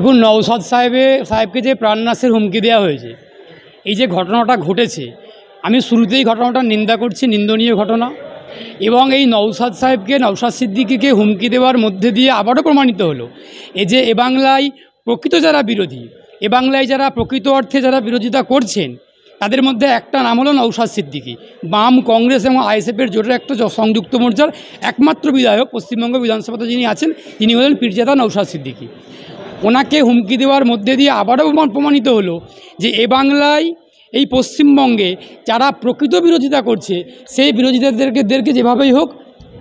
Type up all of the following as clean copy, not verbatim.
দেখুন, নওশাদ সাহেবকে যে প্রাণনাশের হুমকি দেওয়া হয়েছে, এই যে ঘটনাটা ঘটেছে, আমি শুরুতেই ঘটনাটা নিন্দা করছি, নিন্দনীয় ঘটনা। এবং এই নওশাদ সিদ্দিকীকে হুমকি দেওয়ার মধ্যে দিয়ে আবারও প্রমাণিত হলো যে এ বাংলায় প্রকৃত যারা বিরোধী, এ বাংলায় যারা প্রকৃত অর্থে যারা বিরোধিতা করছেন, তাদের মধ্যে একটা নাম হলো নওশাদ সিদ্দিকী। বাম, কংগ্রেস এবং আইএসএফের জোটের একটা সংযুক্ত মোর্চার একমাত্র বিধায়ক পশ্চিমবঙ্গ বিধানসভাতে যিনি আছেন, তিনি হলেন পীরজাদা নওশাদ সিদ্দিকী। ওনাকে হুমকি দেওয়ার মধ্যে দিয়ে আবারও প্রমাণিত হলো যে এ বাংলায়, এই পশ্চিমবঙ্গে যারা প্রকৃত বিরোধিতা করছে, সেই বিরোধিতাদেরকে যেভাবেই হোক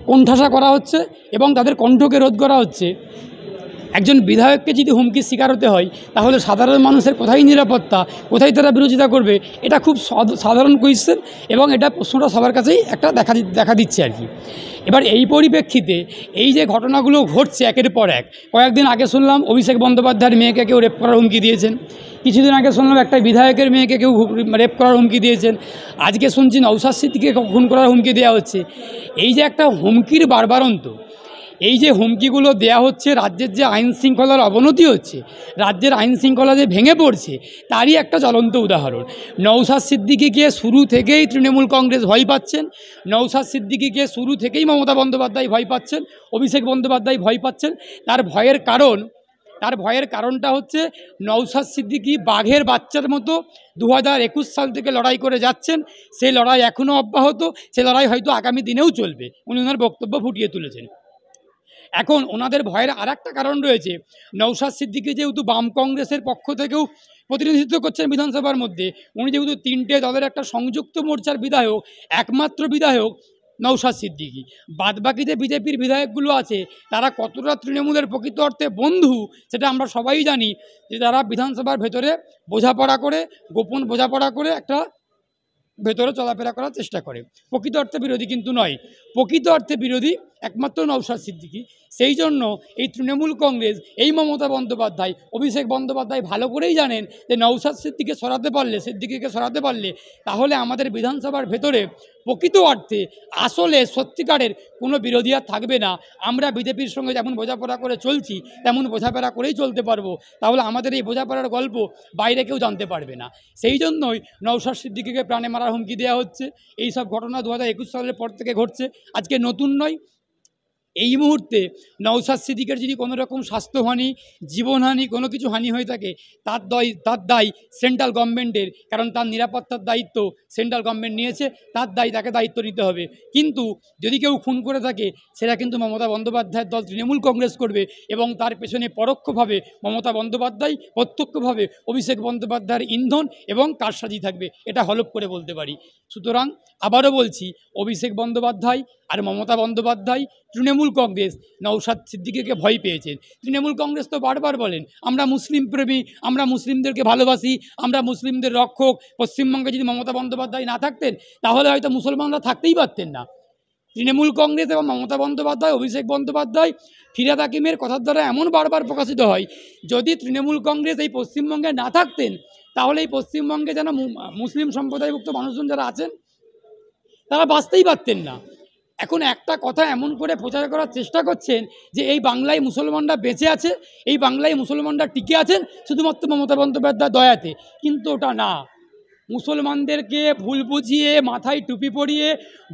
কোণঠাসা করা হচ্ছে এবং তাদের কণ্ঠকে রোধ করা হচ্ছে। একজন বিধায়ককে যদি হুমকির শিকার হতে হয়, তাহলে সাধারণ মানুষের কোথায় নিরাপত্তা, কোথায় তারা বিরোধিতা করবে? এটা খুব সাধারণ কোয়েশ্চেন এবং এটা প্রশ্নটা সবার কাছেই একটা দেখা দিচ্ছে আর কি। এবার এই পরিপ্রেক্ষিতে এই যে ঘটনাগুলো ঘটছে একের পর এক, কয়েকদিন আগে শুনলাম অভিষেক বন্দ্যোপাধ্যায়ের মেয়েকে কেউ রেপ করার হুমকি দিয়েছেন, কিছুদিন আগে শুনলাম একটা বিধায়কের মেয়েকে কেউ রেপ করার হুমকি দিয়েছেন, আজকে শুনছি নওশাদ সিদ্দিকীকে খুন করার হুমকি দেওয়া হচ্ছে। এই যে একটা হুমকির বারবারন্ত, এই যে হুমকিগুলো দেয়া হচ্ছে, রাজ্যের যে আইন শৃঙ্খলার অবনতি হচ্ছে, রাজ্যের আইন শৃঙ্খলা যে ভেঙে পড়ছে, তারই একটা জ্বলন্ত উদাহরণ। নওশাদ সিদ্দিকীকে শুরু থেকেই তৃণমূল কংগ্রেস ভয় পাচ্ছেন, নওশাদ সিদ্দিকীকে শুরু থেকেই মমতা বন্দ্যোপাধ্যায় ভয় পাচ্ছেন, অভিষেক বন্দ্যোপাধ্যায় ভয় পাচ্ছেন। তার ভয়ের কারণটা হচ্ছে নওশাদ সিদ্দিকী বাঘের বাচ্চার মতো 2021 সাল থেকে লড়াই করে যাচ্ছেন। সেই লড়াই এখনও অব্যাহত, সে লড়াই হয়তো আগামী দিনেও চলবে। উনি ওনার বক্তব্য ফুটিয়ে তুলেছেন। এখন ওনাদের ভয়ের আর একটা কারণ রয়েছে, নওশাদ সিদ্দিকী যেহেতু বাম কংগ্রেসের পক্ষ থেকেও প্রতিনিধিত্ব করছেন বিধানসভার মধ্যে, উনি যেহেতু 3টে দলের একটা সংযুক্ত মোর্চার বিধায়ক, একমাত্র বিধায়ক নওশাদ সিদ্দিকী। বাদবাকি যে বিজেপির বিধায়কগুলো আছে, তারা কতটা তৃণমূলের প্রকৃত অর্থে বন্ধু সেটা আমরা সবাই জানি, যে তারা বিধানসভার ভেতরে বোঝাপড়া করে, গোপন বোঝাপড়া করে একটা ভেতরে চলাফেরা করার চেষ্টা করে। প্রকৃত অর্থে বিরোধী কিন্তু নয়, প্রকৃত অর্থে বিরোধী একমাত্র নওশাদ সিদ্দিকী। সেই জন্য এই তৃণমূল কংগ্রেস, এই মমতা বন্দ্যোপাধ্যায়, অভিষেক বন্দ্যোপাধ্যায় ভালো করেই জানেন যে নওশাদ সিদ্দিকীকে সরাতে পারলে তাহলে আমাদের বিধানসভার ভেতরে প্রকৃত অর্থে আসলে সত্যিকারের কোনো বিরোধী আর থাকবে না। আমরা বিজেপির সঙ্গে যেমন বোঝাপড়া করে চলছি, তেমন বোঝাপড়া করেই চলতে পারবো। তাহলে আমাদের এই বোঝাপড়ার গল্প বাইরে কেউ জানতে পারবে না। সেই জন্যই নওশাদ সিদ্দিকীকে প্রাণে মারার হুমকি দেওয়া হচ্ছে। এই সব ঘটনা 2021 সালের পর থেকে ঘটছে, আজকে নতুন নয়। এই মুহূর্তে নওশাদ সিদ্দিকীর যদি কোনো রকম স্বাস্থ্যহানি, জীবনহানি, কোনো কিছু হানি হয়ে থাকে, তার দায় সেন্ট্রাল গভর্নমেন্টের, কারণ তার নিরাপত্তার দায়িত্ব সেন্ট্রাল গভর্নমেন্ট নিয়েছে, তাকে দায়িত্ব নিতে হবে। কিন্তু যদি কেউ খুন করে থাকে, সেটা কিন্তু মমতা বন্দ্যোপাধ্যায়ের দল তৃণমূল কংগ্রেস করবে এবং তার পেছনে পরোক্ষভাবে মমতা বন্দ্যোপাধ্যায়, প্রত্যক্ষভাবে অভিষেক বন্দ্যোপাধ্যায়ের ইন্ধন এবং কারসাজি থাকবে, এটা হলফ করে বলতে পারি। সুতরাং আবারও বলছি, অভিষেক বন্দ্যোপাধ্যায় আর মমতা বন্দ্যোপাধ্যায়, তৃণমূল কংগ্রেস নওশাদ সিদ্দিকীকে ভয় পেয়েছেন। তৃণমূল কংগ্রেস তো বারবার বলেন আমরা মুসলিম প্রেমী, আমরা মুসলিমদেরকে ভালোবাসি, আমরা মুসলিমদের রক্ষক। পশ্চিমবঙ্গে যদি মমতা বন্দ্যোপাধ্যায় না থাকতেন, তাহলে হয়তো মুসলমানরা থাকতেই পারতেন না। তৃণমূল কংগ্রেস এবং মমতা বন্দ্যোপাধ্যায়, অভিষেক বন্দ্যোপাধ্যায়, ফিরহাদ হাকিমের কথার দ্বারা এমন বারবার প্রকাশিত হয়, যদি তৃণমূল কংগ্রেস এই পশ্চিমবঙ্গে না থাকতেন, তাহলে এই পশ্চিমবঙ্গে যেন মুসলিম সম্প্রদায়ভুক্ত মানুষজন যারা আছেন, তারা বাঁচতেই পারতেন না। এখন একটা কথা এমন করে প্রচার করার চেষ্টা করছেন যে এই বাংলায় মুসলমানরা বেঁচে আছে, এই বাংলায় মুসলমানরা টিকে আছেন শুধুমাত্র মমতা বন্দ্যোপাধ্যায়ের দয়াতে, কিন্তু ওটা না। মুসলমানদেরকে ভুল বুঝিয়ে, মাথায় টুপি পরিয়ে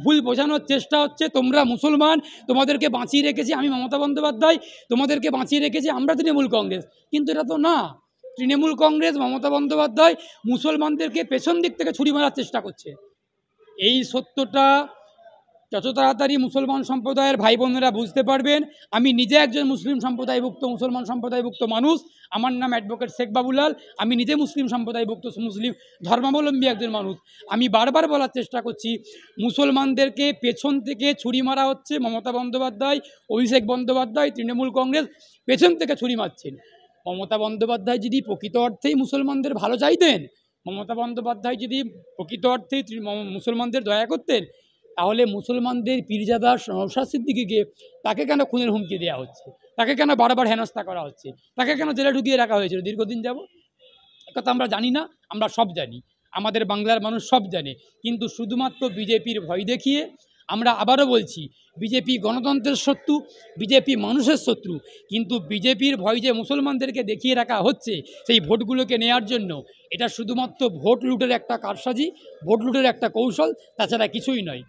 ভুল বোঝানোর চেষ্টা হচ্ছে তোমরা মুসলমান, তোমাদেরকে বাঁচিয়ে রেখেছি আমি মমতা বন্দ্যোপাধ্যায়, তোমাদেরকে বাঁচিয়ে রেখেছি আমরা তৃণমূল কংগ্রেস। কিন্তু এটা তো না। তৃণমূল কংগ্রেস, মমতা বন্দ্যোপাধ্যায় মুসলমানদেরকে পেছন দিক থেকে ছুরি মারার চেষ্টা করছে। এই সত্যটা যত তাড়াতাড়ি মুসলমান সম্প্রদায়ের ভাই বোনেরা বুঝতে পারবেন, আমি নিজে একজন মুসলিম সম্প্রদায়ভুক্ত মানুষ, আমার নাম অ্যাডভোকেট শেখ বাবুলাল, আমি নিজে মুসলিম ধর্মাবলম্বী একজন মানুষ। আমি বারবার বলার চেষ্টা করছি, মুসলমানদেরকে পেছন থেকে ছুরি মারা হচ্ছে। মমতা বন্দ্যোপাধ্যায়, অভিষেক বন্দ্যোপাধ্যায়, তৃণমূল কংগ্রেস পেছন থেকে ছুরি মারছেন। মমতা বন্দ্যোপাধ্যায় যদি প্রকৃত অর্থেই মুসলমানদের ভালো চাইতেন, মমতা বন্দ্যোপাধ্যায় যদি প্রকৃত অর্থেই মুসলমানদের দয়া করতেন, তাহলে মুসলমানদের পীরজাদা নওশাদ সিদ্দিকীকে তাকে কেন খুনের হুমকি দেওয়া হচ্ছে, তাকে কেন বারবার হেনস্থা করা হচ্ছে, তাকে কেন জেলে ঢুকিয়ে রাখা হয়েছিল দীর্ঘদিন যাবত? একথা আমরা জানি না? আমরা সব জানি, আমাদের বাংলার মানুষ সব জানে। কিন্তু শুধুমাত্র বিজেপির ভয় দেখিয়ে আমরা আবারও বলছি, বিজেপি গণতন্ত্রের শত্রু, বিজেপি মানুষের শত্রু, কিন্তু বিজেপির ভয় যে মুসলমানদেরকে দেখিয়ে রাখা হচ্ছে সেই ভোটগুলোকে নেওয়ার জন্য, এটা শুধুমাত্র ভোট লুটের একটা কারসাজি, ভোট লুটের একটা কৌশল, তাছাড়া কিছুই নয়।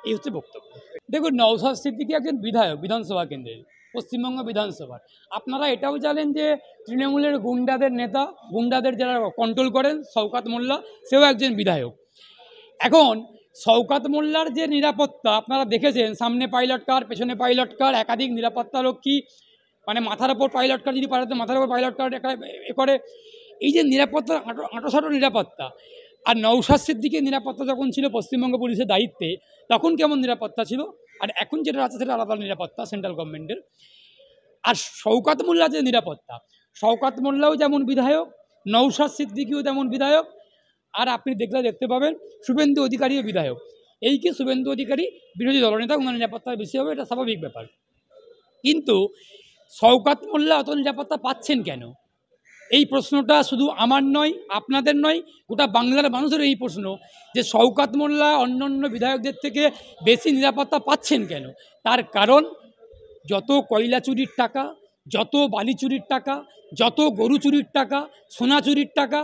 এই হচ্ছে বক্তব্য। দেখুন, নওশাদ সিদ্দিকী একজন বিধায়ক বিধানসভা কেন্দ্রের, পশ্চিমবঙ্গ বিধানসভার। আপনারা এটাও জানেন যে তৃণমূলের গুন্ডাদের নেতা, গুন্ডাদের যারা কন্ট্রোল করেন, শওকত মোল্লা, সেও একজন বিধায়ক। এখন শওকত মোল্লার যে নিরাপত্তা আপনারা দেখেছেন, সামনে পাইলট কার, পেছনে পাইলট কার, একাধিক নিরাপত্তা রক্ষী, মানে মাথার ওপর পাইলট কার যদি পাঠাতে মাথার ওপর পাইলট কার এ করে, এই যে নিরাপত্তা, আঁটোসাঁটো নিরাপত্তা। আর নওশাদ সিদ্দিকীর নিরাপত্তা যখন ছিল পশ্চিমবঙ্গ পুলিশের দায়িত্বে, তখন কেমন নিরাপত্তা ছিল, আর এখন যেটা আছে সেটা আলাদা নিরাপত্তা সেন্ট্রাল গভর্নমেন্টের। আর শওকত মোল্লা যে নিরাপত্তা, শওকত মোল্লাও যেমন বিধায়ক, নওশাদ সিদ্দিকীও যেমন বিধায়ক, আর আপনি দেখতে পাবেন শুভেন্দু অধিকারীও বিধায়ক। এই কি শুভেন্দু অধিকারী বিরোধী দলনেতা, ওনার নিরাপত্তার বেশি হবে, এটা স্বাভাবিক ব্যাপার। কিন্তু শওকত মোল্লা অত নিরাপত্তা পাচ্ছেন কেন? এই প্রশ্নটা শুধু আমার নয়, আপনাদের নয়, গোটা বাংলার মানুষের এই প্রশ্ন যে শওকত মোল্লা অন্যান্য বিধায়কদের থেকে বেশি নিরাপত্তা পাচ্ছেন কেন। তার কারণ, যত কয়লা চুরির টাকা, যত বালি চুরির টাকা, যত গরু চুরির টাকা, সোনা চুরির টাকা,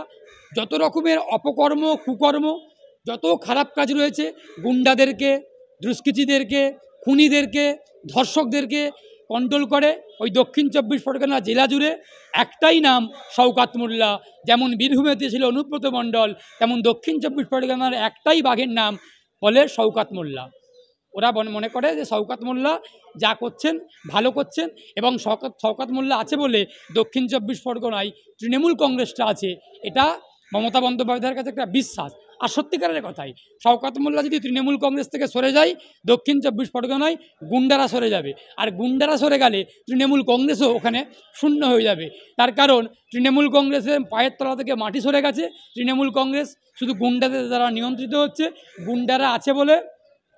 যত রকমের অপকর্ম, কুকর্ম, যত খারাপ কাজ রয়েছে, গুন্ডাদেরকে, দুষ্কৃতীদেরকে, খুনিদেরকে, ধর্ষকদেরকে কন্ট্রোল করে ওই দক্ষিণ 24 পরগনা জেলা জুড়ে একটাই নাম, শওকত মোল্লা। যেমন বীরভূমেতে ছিল অনুব্রত মণ্ডল, তেমন দক্ষিণ 24 পরগনার একটাই বাঘের নাম বলে শওকত মোল্লা। ওরা মনে করে যে শওকত মোল্লা যা করছেন ভালো করছেন, এবং শওকত মোল্লা আছে বলে দক্ষিণ 24 পরগনায় তৃণমূল কংগ্রেসটা আছে, এটা মমতা বন্দ্যোপাধ্যায়ের কাছে একটা বিশ্বাস। আর সত্যিকারের কথাই, শওকত মোল্লা যদি তৃণমূল কংগ্রেস থেকে সরে যায়, দক্ষিণ 24 পরগনায় গুন্ডারা সরে যাবে, আর গুন্ডারা সরে গেলে তৃণমূল কংগ্রেসও ওখানে শূন্য হয়ে যাবে। তার কারণ, তৃণমূল কংগ্রেসের পায়ের তলা থেকে মাটি সরে গেছে, তৃণমূল কংগ্রেস শুধু গুন্ডাদের দ্বারা নিয়ন্ত্রিত হচ্ছে। গুন্ডারা আছে বলে,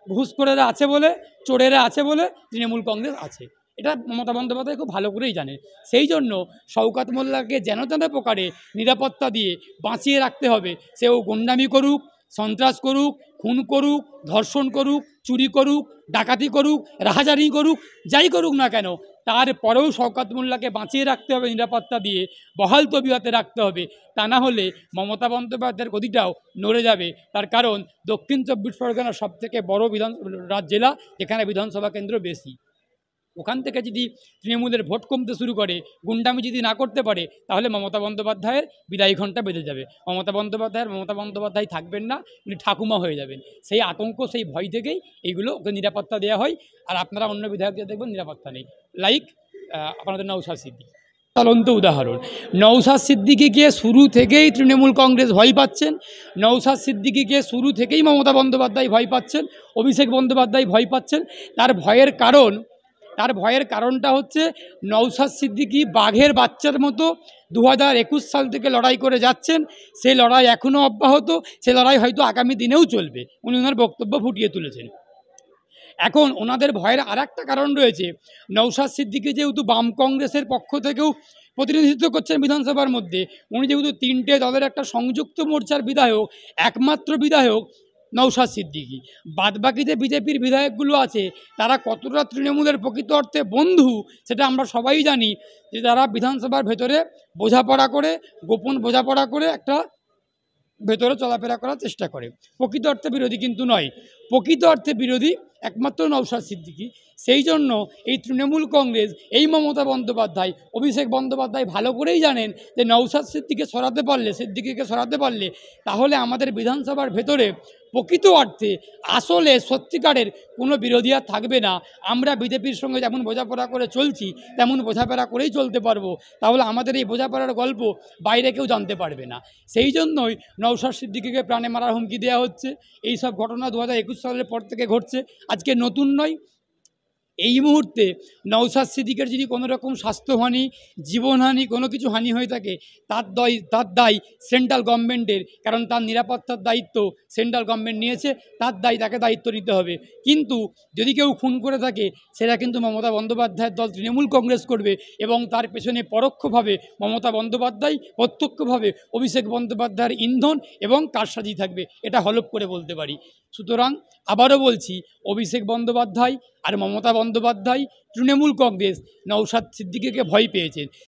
ঘুষখোরেরা আছে বলে, চোরেরা আছে বলে তৃণমূল কংগ্রেস আছে, এটা মমতা বন্দ্যোপাধ্যায় খুব ভালো করেই জানে। সেই জন্য শওকত মোল্লাকে যেন তেন প্রকারে নিরাপত্তা দিয়ে বাঁচিয়ে রাখতে হবে। সেও গুন্ডামি করুক, সন্ত্রাস করুক, খুন করুক, ধর্ষণ করুক, চুরি করুক, ডাকাতি করুক, রাহাজানি করুক, যাই করুক না কেন, তারপরেও শওকত মোল্লাকে বাঁচিয়ে রাখতে হবে নিরাপত্তা দিয়ে, বহাল তবিয়তে রাখতে হবে। তা না হলে মমতা বন্দ্যোপাধ্যায়ের গদিটাও নড়ে যাবে। তার কারণ, দক্ষিণ 24 পরগনার সবথেকে বড় জেলা, যেখানে বিধানসভা কেন্দ্র বেশি। ওখান থেকে যদি তৃণমূলের ভোট কমতে শুরু করে, গুন্ডামি যদি না করতে পারে, তাহলে মমতা বন্দ্যোপাধ্যায়ের বিদায়ী ঘণ্টা বেজে যাবে। মমতা বন্দ্যোপাধ্যায় থাকবেন না, উনি ঠাকুমা হয়ে যাবেন। সেই আতঙ্ক, সেই ভয় থেকেই এইগুলো ওকে নিরাপত্তা দেওয়া হয়। আর আপনারা অন্য বিধায়কদের দেখবেন নিরাপত্তা নেই, লাইক আপনাদের নওশাদ সিদ্দিকী চলন্ত উদাহরণ। নওশাদ সিদ্দিকীকে শুরু থেকেই তৃণমূল কংগ্রেস ভয় পাচ্ছেন, নওশাদ সিদ্দিকীকে শুরু থেকেই মমতা বন্দ্যোপাধ্যায় ভয় পাচ্ছেন, অভিষেক বন্দ্যোপাধ্যায় ভয় পাচ্ছেন। তার ভয়ের কারণটা হচ্ছে, নওশাদ সিদ্দিকী বাঘের বাচ্চার মতো 2021 সাল থেকে লড়াই করে যাচ্ছেন। সেই লড়াই এখনও অব্যাহত, সে লড়াই হয়তো আগামী দিনেও চলবে। উনি ওনার বক্তব্য ফুটিয়ে তুলেছেন। এখন ওনাদের ভয়ের আর একটা কারণ রয়েছে, নওশাদ সিদ্দিকী যেহেতু বাম কংগ্রেসের পক্ষ থেকেও প্রতিনিধিত্ব করছেন বিধানসভার মধ্যে, উনি যেহেতু 3টে দলের একটা সংযুক্ত মোর্চার বিধায়ক, একমাত্র বিধায়ক নওশাদ সিদ্দিকী। বাদবাকি যে বিজেপির বিধায়কগুলো আছে, তারা কতটা তৃণমূলের প্রকৃত অর্থে বন্ধু সেটা আমরা সবাই জানি, যে তারা বিধানসভার ভেতরে বোঝাপড়া করে, গোপন বোঝাপড়া করে একটা ভেতরে চলাফেরা করার চেষ্টা করে। প্রকৃত অর্থে বিরোধী কিন্তু নয়, প্রকৃত অর্থে বিরোধী একমাত্র নওশাদ সিদ্দিকী। সেই জন্য এই তৃণমূল কংগ্রেস, এই মমতা বন্দ্যোপাধ্যায়, অভিষেক বন্দ্যোপাধ্যায় ভালো করেই জানেন যে নওশাদ সিদ্দিকীকে সরাতে পারলে তাহলে আমাদের বিধানসভার ভেতরে প্রকৃত অর্থে আসলে সত্যিকারের কোনো বিরোধী আর থাকবে না। আমরা বিজেপির সঙ্গে যেমন বোঝাপড়া করে চলছি, তেমন বোঝাপড়া করেই চলতে পারবো। তাহলে আমাদের এই বোঝাপড়ার গল্প বাইরে কেউ জানতে পারবে না। সেই জন্যই নওশাদ সিদ্দিকীকে প্রাণে মারার হুমকি দেওয়া হচ্ছে। এই সব ঘটনা 2021 সালের পর থেকে ঘটছে, আজকে নতুন নয়। এই মুহূর্তে নওশাদ সিদ্দিকের যদি কোনো রকম স্বাস্থ্যহানি, জীবনহানি, কোনো কিছু হানি হয়ে থাকে, তার দায় সেন্ট্রাল গভর্নমেন্টের, কারণ তার নিরাপত্তার দায়িত্ব সেন্ট্রাল গভর্নমেন্ট নিয়েছে, তাকে দায়িত্ব নিতে হবে। কিন্তু যদি কেউ খুন করে থাকে, সেটা কিন্তু মমতা বন্দ্যোপাধ্যায়ের দল তৃণমূল কংগ্রেস করবে, এবং তার পেছনে পরোক্ষভাবে মমতা বন্দ্যোপাধ্যায়, প্রত্যক্ষভাবে অভিষেক বন্দ্যোপাধ্যায়ের ইন্ধন এবং কারসাজি থাকবে, এটা হলফ করে বলতে পারি। সুতরাং আবারও বলছি, অভিষেক বন্দ্যোপাধ্যায় আর মমতা বন্দ্যোপাধ্যায়, তৃণমূল কংগ্রেস নওশাদ সিদ্দিকীকে ভয় পেয়েছেন।